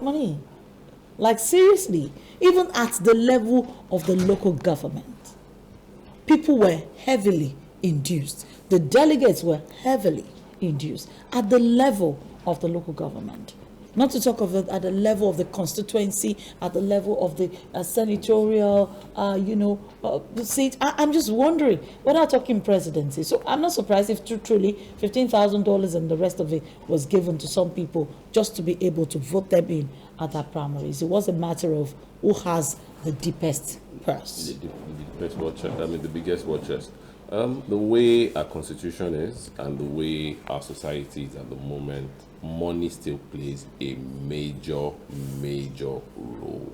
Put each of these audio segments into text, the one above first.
money. Like, seriously, even at the level of the local government, people were heavily induced. The delegates were heavily induced at the level of the local government. Not to talk of it at the level of the constituency, at the level of the senatorial, seat. I'm just wondering, we're not talking presidency. So I'm not surprised if truly $15,000 and the rest of it was given to some people just to be able to vote them in at that primaries. It was a matter of who has the deepest purse. The deepest war chest, the biggest war chest. The way our constitution is and the way our society is at the moment, money still plays a major role.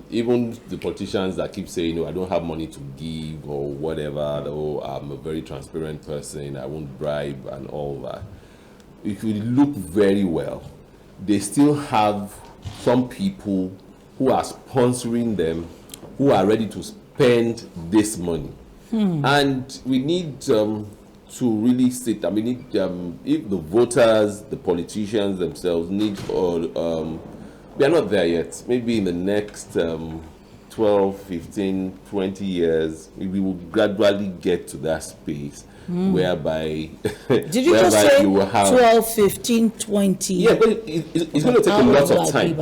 Even the politicians that keep saying, I don't have money to give or whatever, I'm a very transparent person, I won't bribe and all that. If you look very well, they still have some people who are sponsoring them, who are ready to spend this money. And we need to really sit. We need, if the voters, the politicians themselves need, we are not there yet. Maybe in the next 12, 15, 20 years, we will gradually get to that space whereby Did you just say you will have 12, 15, 20? Yeah, but it's going to take a lot of time.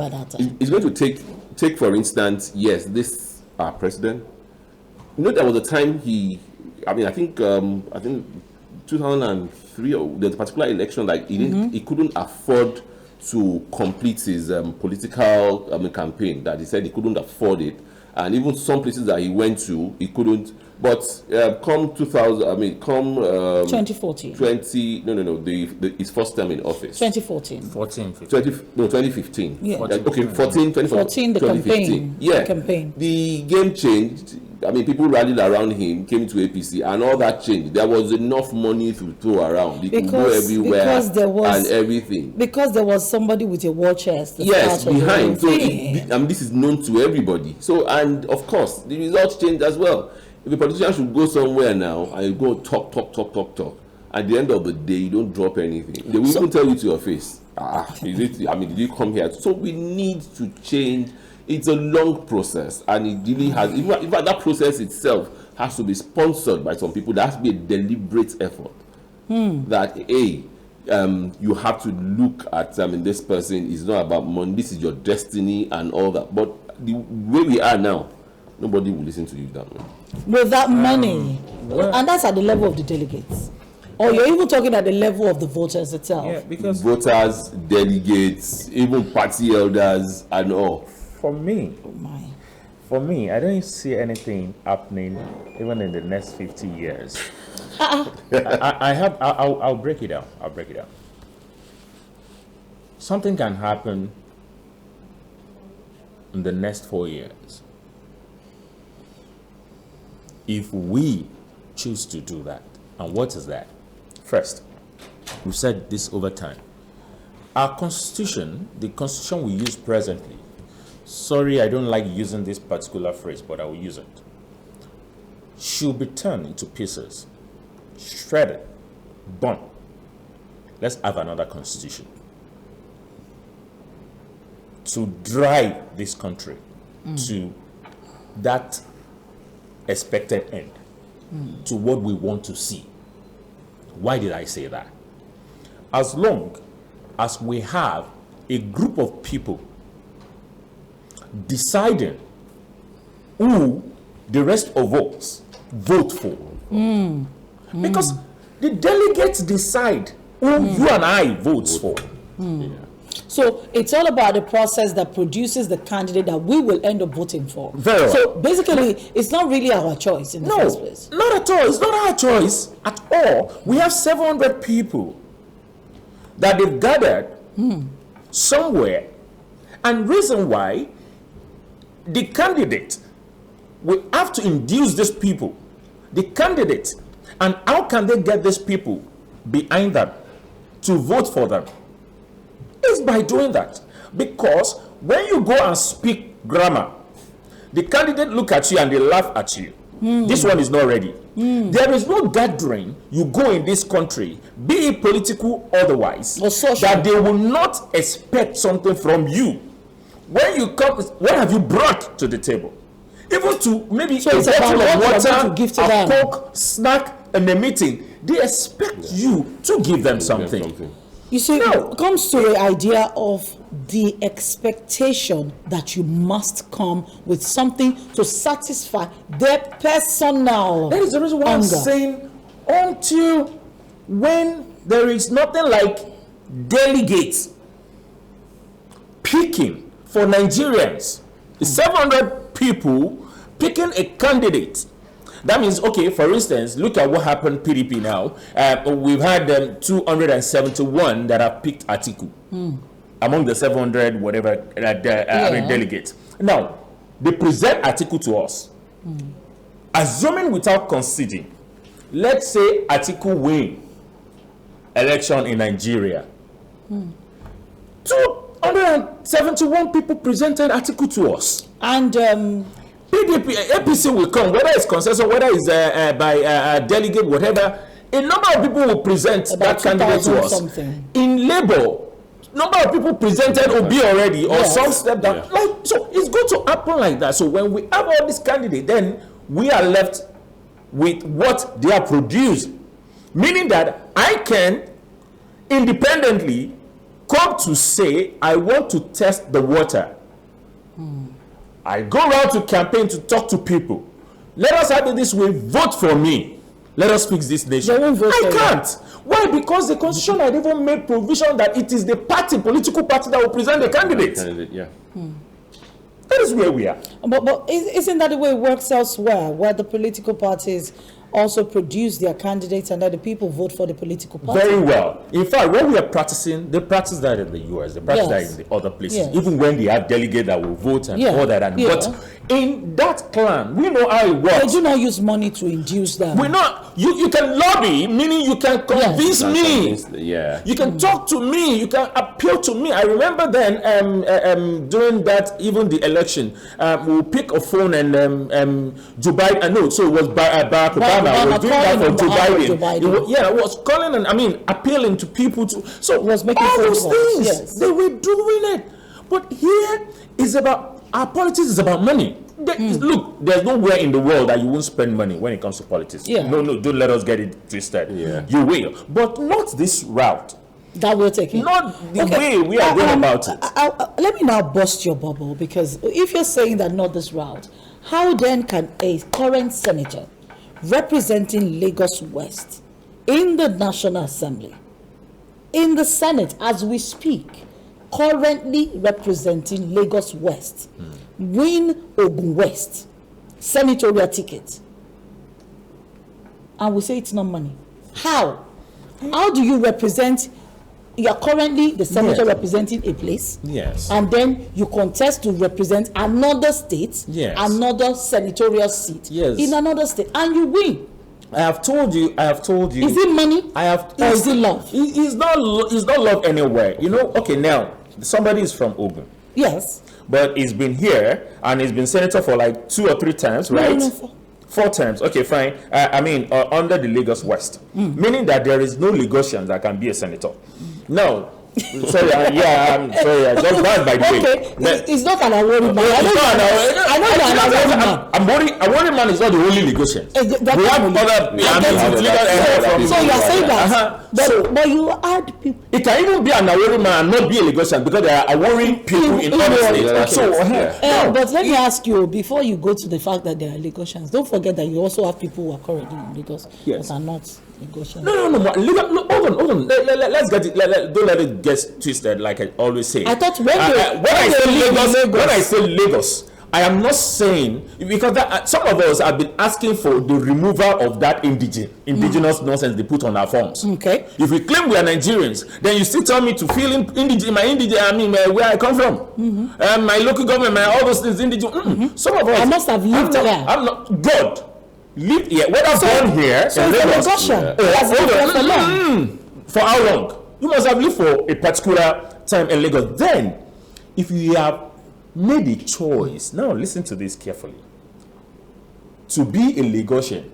It's going to take, for instance, yes, this our president. There was a time I think 2003, there's a particular election, like he couldn't afford to complete his political campaign, that he said he couldn't afford it. And even some places that he went to, he couldn't. But come 2014. His first term in office. 2014. 2015. Yeah. Okay, 2014, the 2015. campaign. Yeah. The campaign. The game changed. People rallied around him, came to APC, and all that changed. There was enough money to throw around. He could go everywhere and everything. Because there was somebody with a war chest. Yes, behind. So this is known to everybody. So, and of course, the results changed as well. If a politician should go somewhere now and you go talk, at the end of the day, you don't drop anything. They will even tell you to your face, did you come here? So we need to change. It's a long process, and it really has, in fact, that process itself has to be sponsored by some people. There has to be a deliberate effort that, you have to look at, this person is not about money, this is your destiny and all that. But the way we are now, nobody will listen to you that way. With that money, and that's at the level of the delegates. Or you're even talking at the level of the voters itself. Yeah, because voters, delegates, even party elders and all. For me, I don't see anything happening even in the next 50 years. I'll break it down. Something can happen in the next 4 years. If we choose to do that. And what is that? First, we've said this over time. Our constitution, the constitution we use presently, sorry, I don't like using this particular phrase, but I will use it, should be turned into pieces, shredded, burned. Let's have another constitution to drive this country to that expected end, to what we want to see. Why did I say that? As long as we have a group of people deciding who the rest of us vote for, because the delegates decide who you and I votes for. Yeah. So it's all about the process that produces the candidate that we will end up voting for. Very so basically, it's not really our choice in the first place. Not at all. It's not our choice at all. We have 700 people that they've gathered somewhere, and reason why the candidate will have to induce these people. The candidate, and how can they get these people behind them to vote for them? Is by doing that. Because when you go and speak grammar, the candidate look at you and they laugh at you. This one is not ready. There is no gathering you go in this country, be it political otherwise, or social, that they will not expect something from you. When you come, what have you brought to the table? Even to maybe So a it's about bottle of what you're going water, to give to a them. Coke, snack, and a meeting. They expect you to give them something. You see, No. it comes to the idea of the expectation that you must come with something to satisfy their personal That is the reason why I'm hunger. saying, until when there is nothing like delegates picking for Nigerians, 700 people picking a candidate. That means, okay, for instance, look at what happened PDP now. We've had 271 that have picked Atiku among the 700 whatever delegates. Now, they present Atiku to us. Assuming without conceding, let's say Atiku win election in Nigeria. 271 people presented Atiku to us. And PDP, APC will come, whether it's consensus, whether it's by delegate, whatever. A number of people will present About that candidate to 2,000 us. something. In Labour, number of people presented Obi already, or Yes. some step down. Yeah. Like, so it's going to happen like that. So when we have all these candidates, then we are left with what they are produced. Meaning that I can independently come to say, I want to test the water. I go around to campaign to talk to people. Let us have it this way, vote for me. Let us fix this nation. They won't vote I for you. can't. Why? Because the constitution had even made provision that it is the party, political party, that will present the candidate. Yeah. That is where we are. but isn't that the way it works elsewhere, where the political parties also produce their candidates and that the people vote for the political party? Very well. In fact, when we are practicing, they practice that in the US, they practice Yes. that in the other places, Yes. even when they have delegates that will vote and Yeah. all that. And Yeah. But in that clan, we know how it They works. do not use money to induce them. We know you can lobby, meaning you can convince me. Yeah. You can talk to me. You can appeal to me. I remember then, during that, even the election, we'll pick a phone and Joe Biden. No, so it was Barack Obama was doing that for Joe Biden. It was calling and appealing to people to. So It was making all phone those calls, things, yes. they were doing it. But here is about our politics is about money. Look, there's nowhere in the world that you won't spend money when it comes to politics. Yeah. No, don't let us get it twisted. Yeah. You will, but not this route. That we're taking. Not the way we are going about it. Let me now bust your bubble, because if you're saying that not this route, how then can a current senator representing Lagos West in the National Assembly, in the Senate as we speak, currently representing Lagos West, win Ogun West senatorial ticket, and we say it's not money? How do you represent? You are currently the senator Yes. representing a place, Yes. and then you contest to represent another state, Yes. another senatorial seat, Yes. in another state, and you win. I have told you. Is it money? I have. Or is it love? It's not. It's not love anywhere. You know. Okay, now somebody is from Ogun, Yes. but he's been here and he's been senator for like 2 or 3 times, right? No, 4 times. Okay, fine. Under the Lagos West, meaning that there is no Lagosian that can be a senator. No. Sorry, I'm sorry. I just passed by the way. Okay, it's not an award man. It's not an award- I know you're an award man. I'm worried man is not the only Lagosian. That We have family. other. I get it. So you're saying that, but you add people. It can even be an Awori man and not be a Lagosian, because there are Awori people in other states. So, no. But let me ask you, before you go to the fact that there are Lagosians, don't forget that you also have people who are currently in Lagos Yes. but are not Lagosians. No, hold on. Let's get it. Don't let it get twisted, like I always say. I thought when I say Lagos, I am not saying, because some of us have been asking for the removal of that indigenous nonsense they put on our forms. Okay. If we claim we are Nigerians, then you still tell me to fill in where I come from, my local government, all those things, indigenous. Some of us. I must have lived there. I'm not God. Live here. Whether born here. So it's a Lagosian. That's Hold been on. there for long. For how long? You must have lived for a particular time in Lagos. Then, if you have made a choice, now listen to this carefully. to be a Lagosian,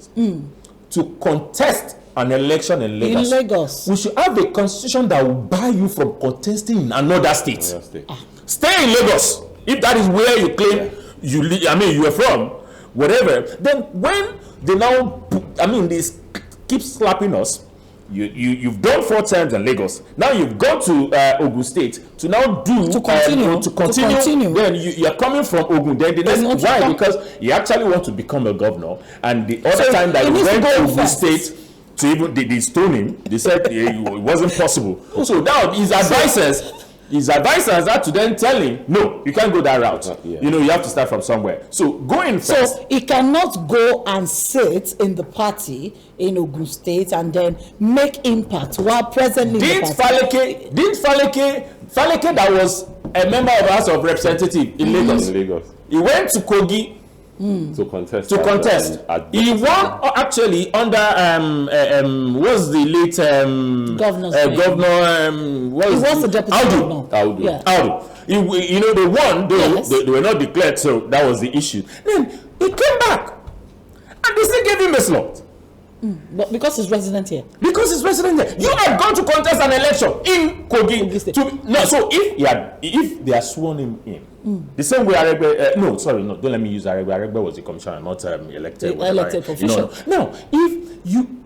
to contest an election in Lagos, we should have a constitution that will bar you from contesting in another state. Stay in Lagos if that is where you claim you are from, whatever. Then when they now, they keep slapping us. You've done 4 terms in Lagos. Now you've gone to Ogun State to now do to continue. Then you are coming from Ogun. Then the next why? Because you actually want to become a governor. And the other time that you went to Ogun State to even they stoned him, they said it wasn't possible. So now his advisors had to then tell him, no, you can't go that route. You have to start from somewhere. So going first. So he cannot go and sit in the party in Ogun State and then make impact while presently Faleke that was a member of the House of Representatives in Lagos. He went to Kogi to contest. He won actually under what's the late governor? He was the deputy governor. Audu. They won. They were not declared, so that was the issue. Then he came back, and they still gave him a slot. But because he's resident here. You are going to contest an election in Kogi. So if they are sworn him in, the same way don't let me use Aregbe. Aregbe was the commissioner, not elected. Elected official. Now, if you,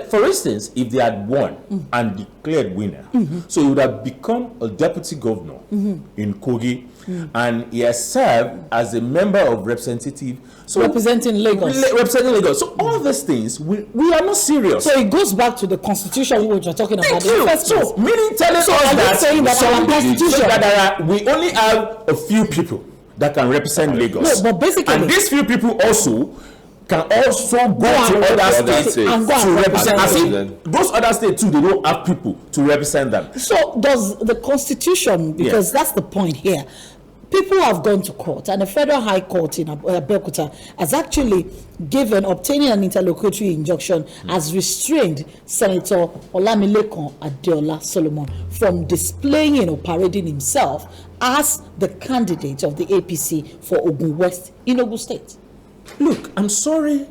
for instance, if they had won and declared winner, so he would have become a deputy governor in Kogi, and he has served as a member of representative. So representing Lagos. So all these things, we are not serious. So it goes back to the constitution we were talking about. So meaning telling us that we only have a few people that can represent Lagos. No, but basically, and these few people also can also go to other states to represent. As if those other states too, they don't have people to represent them. So does the constitution, because that's the point here. People have gone to court, and the Federal High Court in Abeokuta has actually obtaining an interlocutory injunction, has restrained Senator Olamilekan Adeola Solomon from displaying, parading himself as the candidate of the APC for Ogun West in Ogun State. Look, I'm sorry.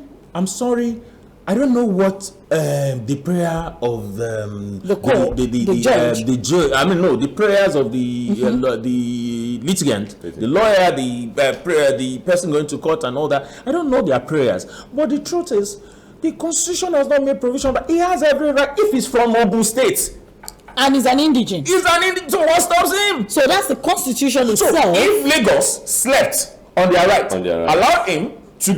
I don't know what the prayer of the court, the judge. The prayers of the litigant, the lawyer, the person going to court and all that. I don't know their prayers. But the truth is, the Constitution has not made provision that he has every right if he's from Ogun State. And he's an indigent. So what stops him? So that's the Constitution itself. So if Lagos slept on their right, allow him